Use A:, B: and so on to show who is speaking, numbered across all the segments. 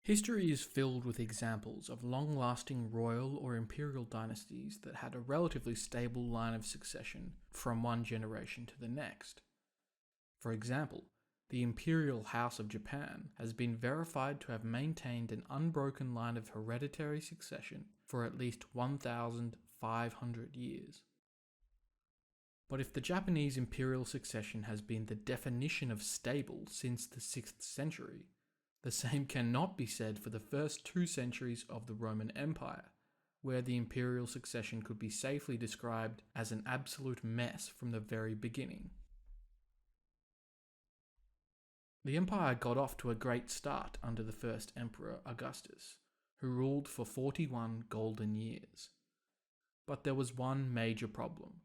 A: History is filled with examples of long-lasting royal or imperial dynasties that had a relatively stable line of succession from one generation to the next. For example, the Imperial House of Japan has been verified to have maintained an unbroken line of hereditary succession for at least 1,500 years. But if the Japanese imperial succession has been the definition of stable since the 6th century, the same cannot be said for the first 2 centuries of the Roman Empire, where the imperial succession could be safely described as an absolute mess from the very beginning. The empire got off to a great start under the first emperor Augustus, who ruled for 41 golden years. But there was one major problem.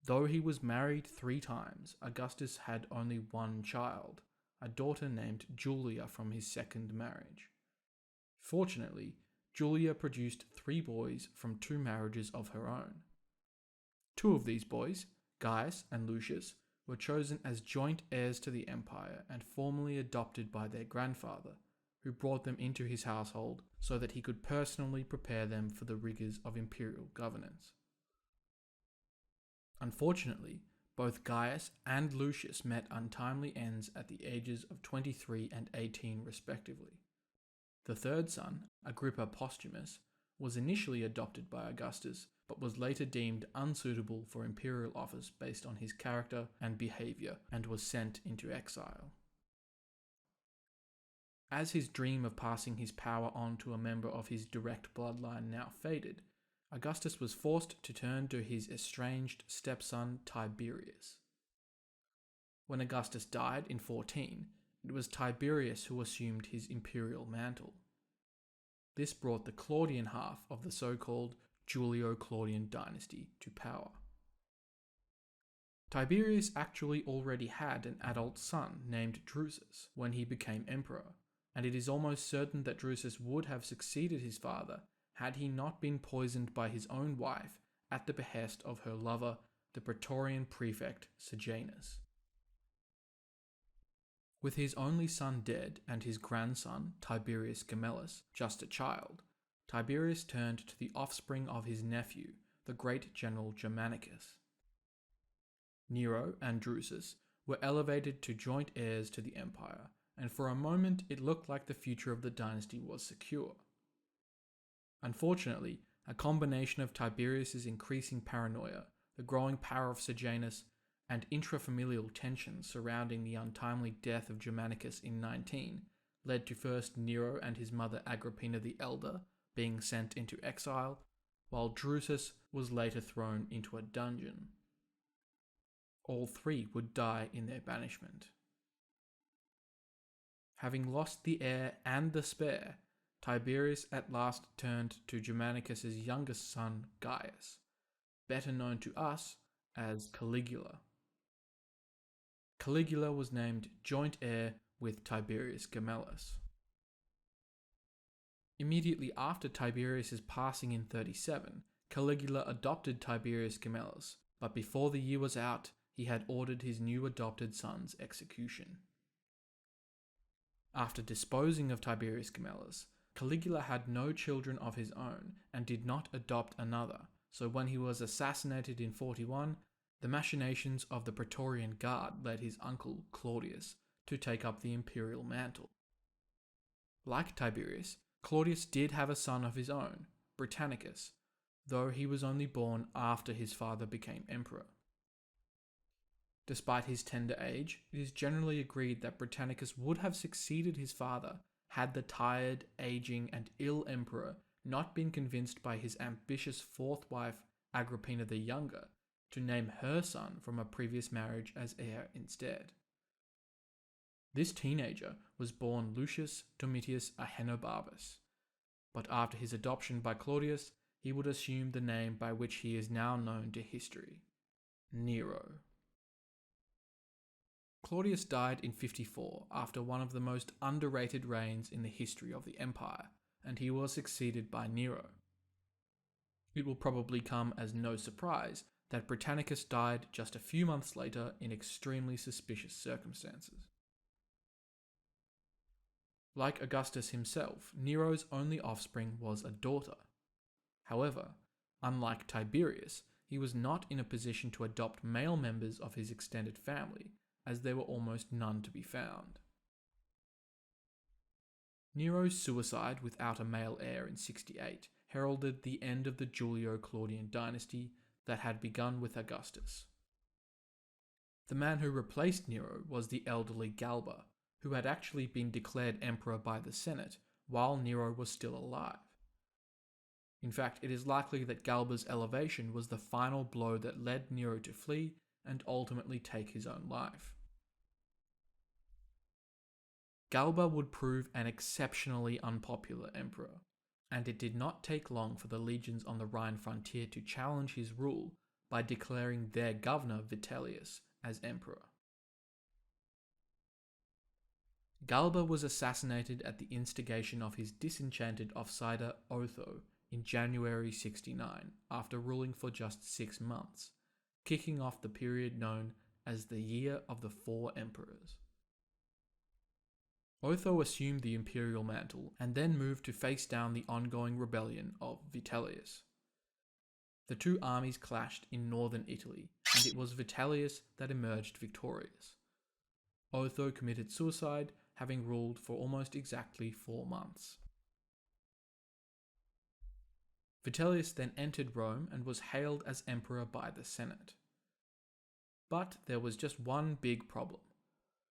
A: Though he was married 3 times, Augustus had only one child, a daughter named Julia from his second marriage. Fortunately, Julia produced 3 boys from 2 marriages of her own. 2 of these boys, Gaius and Lucius, were chosen as joint heirs to the empire and formally adopted by their grandfather, who brought them into his household so that he could personally prepare them for the rigors of imperial governance. Unfortunately, both Gaius and Lucius met untimely ends at the ages of 23 and 18 respectively. The third son, Agrippa Posthumus, was initially adopted by Augustus, but was later deemed unsuitable for imperial office based on his character and behavior, and was sent into exile. As his dream of passing his power on to a member of his direct bloodline now faded, Augustus was forced to turn to his estranged stepson Tiberius. When Augustus died in 14, it was Tiberius who assumed his imperial mantle. This brought the Claudian half of the so-called Julio-Claudian Dynasty to power. Tiberius actually already had an adult son named Drusus when he became emperor, and it is almost certain that Drusus would have succeeded his father had he not been poisoned by his own wife at the behest of her lover, the Praetorian prefect Sejanus. With his only son dead and his grandson, Tiberius Gemellus, just a child, Tiberius turned to the offspring of his nephew, the great general Germanicus. Nero and Drusus were elevated to joint heirs to the empire, and for a moment it looked like the future of the dynasty was secure. Unfortunately, a combination of Tiberius's increasing paranoia, the growing power of Sejanus, and intrafamilial tensions surrounding the untimely death of Germanicus in 19 led to first Nero and his mother Agrippina the Elder being sent into exile, while Drusus was later thrown into a dungeon. All 3 would die in their banishment. Having lost the heir and the spare, Tiberius at last turned to Germanicus's youngest son Gaius, better known to us as Caligula. Caligula was named joint heir with Tiberius Gemellus. Immediately after Tiberius's passing in 37, Caligula adopted Tiberius Gemellus, but before the year was out, he had ordered his new adopted son's execution. After disposing of Tiberius Gemellus, Caligula had no children of his own and did not adopt another, so when he was assassinated in 41, the machinations of the Praetorian Guard led his uncle Claudius to take up the imperial mantle. Like Tiberius, Claudius did have a son of his own, Britannicus, though he was only born after his father became emperor. Despite his tender age, it is generally agreed that Britannicus would have succeeded his father had the tired, aging, and ill emperor not been convinced by his ambitious 4th wife, Agrippina the Younger, to name her son from a previous marriage as heir instead. This teenager was born Lucius Domitius Ahenobarbus, but after his adoption by Claudius, he would assume the name by which he is now known to history, Nero. Claudius died in 54 after one of the most underrated reigns in the history of the empire, and he was succeeded by Nero. It will probably come as no surprise that Britannicus died just a few months later in extremely suspicious circumstances. Like Augustus himself, Nero's only offspring was a daughter. However, unlike Tiberius, he was not in a position to adopt male members of his extended family, as there were almost none to be found. Nero's suicide without a male heir in 68 heralded the end of the Julio-Claudian Dynasty that had begun with Augustus. The man who replaced Nero was the elderly Galba, who had actually been declared emperor by the Senate while Nero was still alive. In fact, it is likely that Galba's elevation was the final blow that led Nero to flee and ultimately take his own life. Galba would prove an exceptionally unpopular emperor, and it did not take long for the legions on the Rhine frontier to challenge his rule by declaring their governor Vitellius as emperor. Galba was assassinated at the instigation of his disenchanted offsider Otho in January 69 after ruling for just 6 months, kicking off the period known as the Year of the Four Emperors. Otho assumed the imperial mantle and then moved to face down the ongoing rebellion of Vitellius. The two armies clashed in northern Italy, and it was Vitellius that emerged victorious. Otho committed suicide, having ruled for almost exactly 4 months. Vitellius then entered Rome and was hailed as emperor by the Senate. But there was just one big problem.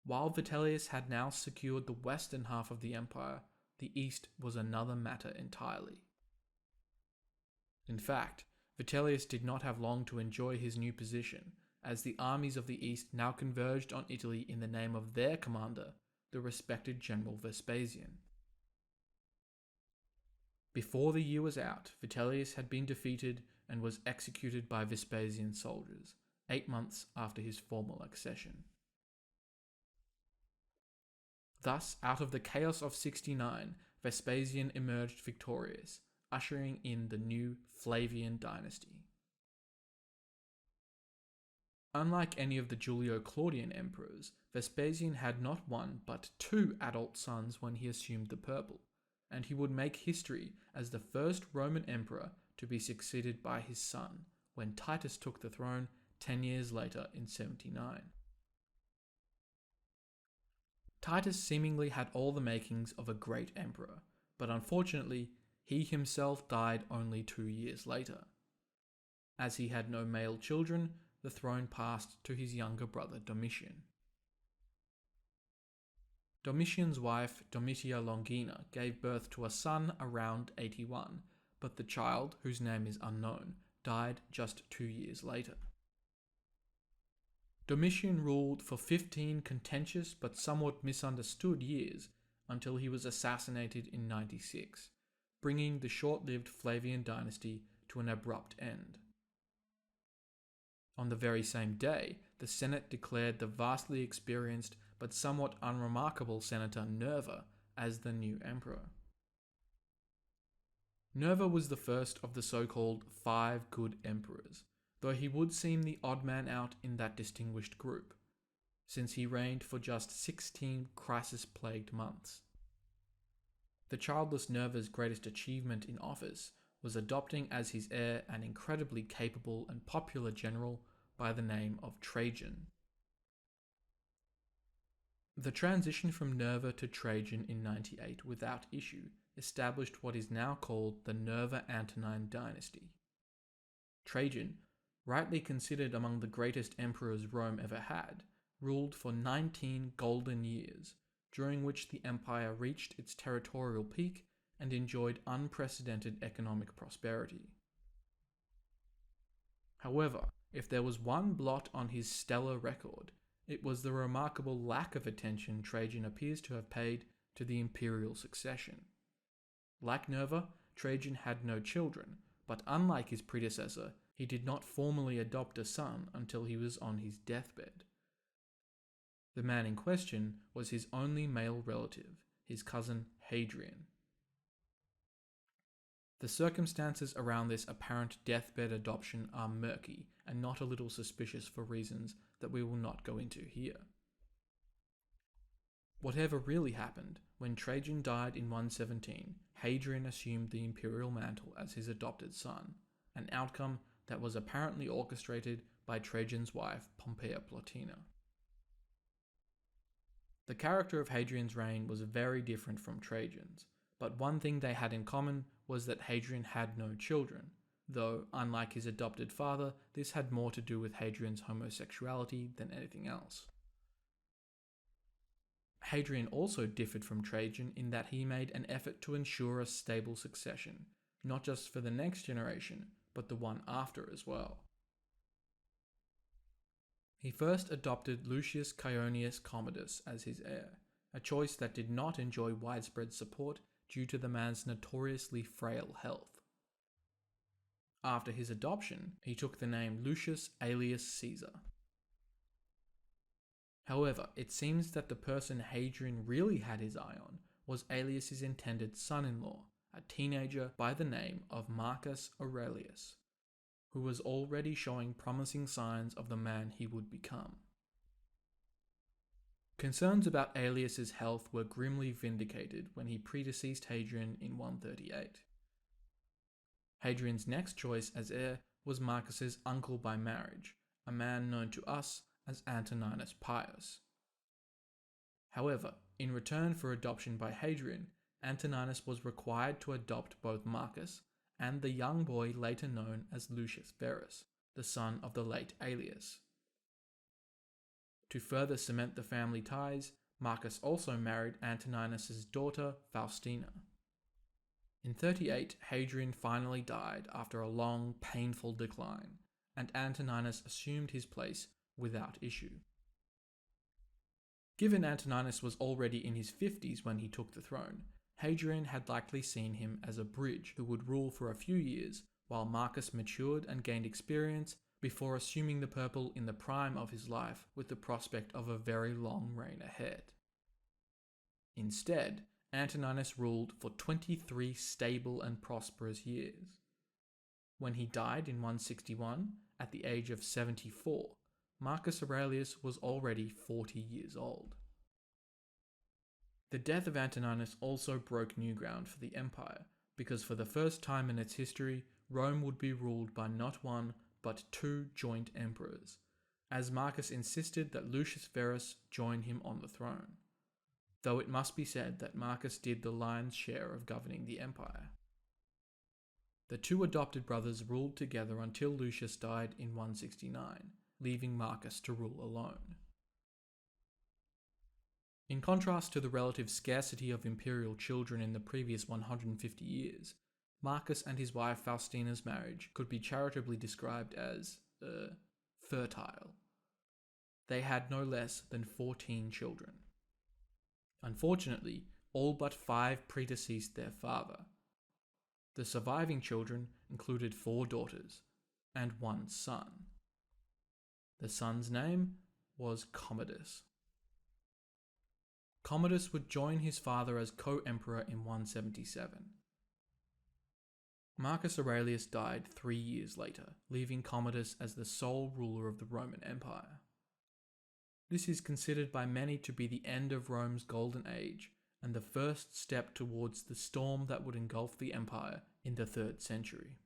A: While Vitellius had now secured the western half of the empire, the east was another matter entirely. In fact, Vitellius did not have long to enjoy his new position, as the armies of the east now converged on Italy in the name of their commander, the respected General Vespasian. Before the year was out, Vitellius had been defeated and was executed by Vespasian's soldiers, 8 months after his formal accession. Thus, out of the chaos of 69, Vespasian emerged victorious, ushering in the new Flavian Dynasty. Unlike any of the Julio-Claudian emperors, Vespasian had not one but 2 adult sons when he assumed the purple, and he would make history as the first Roman emperor to be succeeded by his son when Titus took the throne 10 years later in 79. Titus seemingly had all the makings of a great emperor, but unfortunately, he himself died only 2 years later. As he had no male children, the throne passed to his younger brother Domitian. Domitian's wife, Domitia Longina, gave birth to a son around 81, but the child, whose name is unknown, died just 2 years later. Domitian ruled for 15 contentious but somewhat misunderstood years until he was assassinated in 96, bringing the short-lived Flavian dynasty to an abrupt end. On the very same day, the Senate declared the vastly experienced but somewhat unremarkable Senator Nerva as the new emperor. Nerva was the first of the so-called 5 good emperors, though he would seem the odd man out in that distinguished group, since he reigned for just 16 crisis-plagued months. The childless Nerva's greatest achievement in office was adopting as his heir an incredibly capable and popular general by the name of Trajan. The transition from Nerva to Trajan in 98 without issue established what is now called the Nerva-Antonine dynasty. Trajan, rightly considered among the greatest emperors Rome ever had, ruled for 19 golden years, during which the empire reached its territorial peak and enjoyed unprecedented economic prosperity. However, if there was one blot on his stellar record, it was the remarkable lack of attention Trajan appears to have paid to the imperial succession. Like Nerva, Trajan had no children, but unlike his predecessor, he did not formally adopt a son until he was on his deathbed. The man in question was his only male relative, his cousin Hadrian. The circumstances around this apparent deathbed adoption are murky and not a little suspicious for reasons that we will not go into here. Whatever really happened, when Trajan died in 117, Hadrian assumed the imperial mantle as his adopted son, an outcome that was apparently orchestrated by Trajan's wife Pompeia Plotina. The character of Hadrian's reign was very different from Trajan's, but one thing they had in common was that Hadrian had no children, though, unlike his adopted father, this had more to do with Hadrian's homosexuality than anything else. Hadrian also differed from Trajan in that he made an effort to ensure a stable succession, not just for the next generation, but the one after as well. He first adopted Lucius Caionius Commodus as his heir, a choice that did not enjoy widespread support due to the man's notoriously frail health. After his adoption, he took the name Lucius Aelius Caesar. However, it seems that the person Hadrian really had his eye on was Aelius's intended son-in-law, a teenager by the name of Marcus Aurelius, who was already showing promising signs of the man he would become. Concerns about Aelius's health were grimly vindicated when he predeceased Hadrian in 138. Hadrian's next choice as heir was Marcus's uncle by marriage, a man known to us as Antoninus Pius. However, in return for adoption by Hadrian, Antoninus was required to adopt both Marcus and the young boy later known as Lucius Verus, the son of the late Aelius. To further cement the family ties, Marcus also married Antoninus's daughter Faustina. In 38, Hadrian finally died after a long, painful decline, and Antoninus assumed his place without issue. Given Antoninus was already in his 50s when he took the throne, Hadrian had likely seen him as a bridge who would rule for a few years while Marcus matured and gained experience before assuming the purple in the prime of his life with the prospect of a very long reign ahead. Instead, Antoninus ruled for 23 stable and prosperous years. When he died in 161, at the age of 74, Marcus Aurelius was already 40 years old. The death of Antoninus also broke new ground for the empire, because for the first time in its history, Rome would be ruled by not one, but two joint emperors, as Marcus insisted that Lucius Verus join him on the throne, though it must be said that Marcus did the lion's share of governing the empire. The two adopted brothers ruled together until Lucius died in 169, leaving Marcus to rule alone. In contrast to the relative scarcity of imperial children in the previous 150 years, Marcus and his wife Faustina's marriage could be charitably described as fertile. They had no less than 14 children. Unfortunately, all but 5 predeceased their father. The surviving children included 4 daughters and 1 son. The son's name was Commodus. Commodus would join his father as co-emperor in 177. Marcus Aurelius died 3 years later, leaving Commodus as the sole ruler of the Roman Empire. This is considered by many to be the end of Rome's golden age and the first step towards the storm that would engulf the empire in the 3rd century.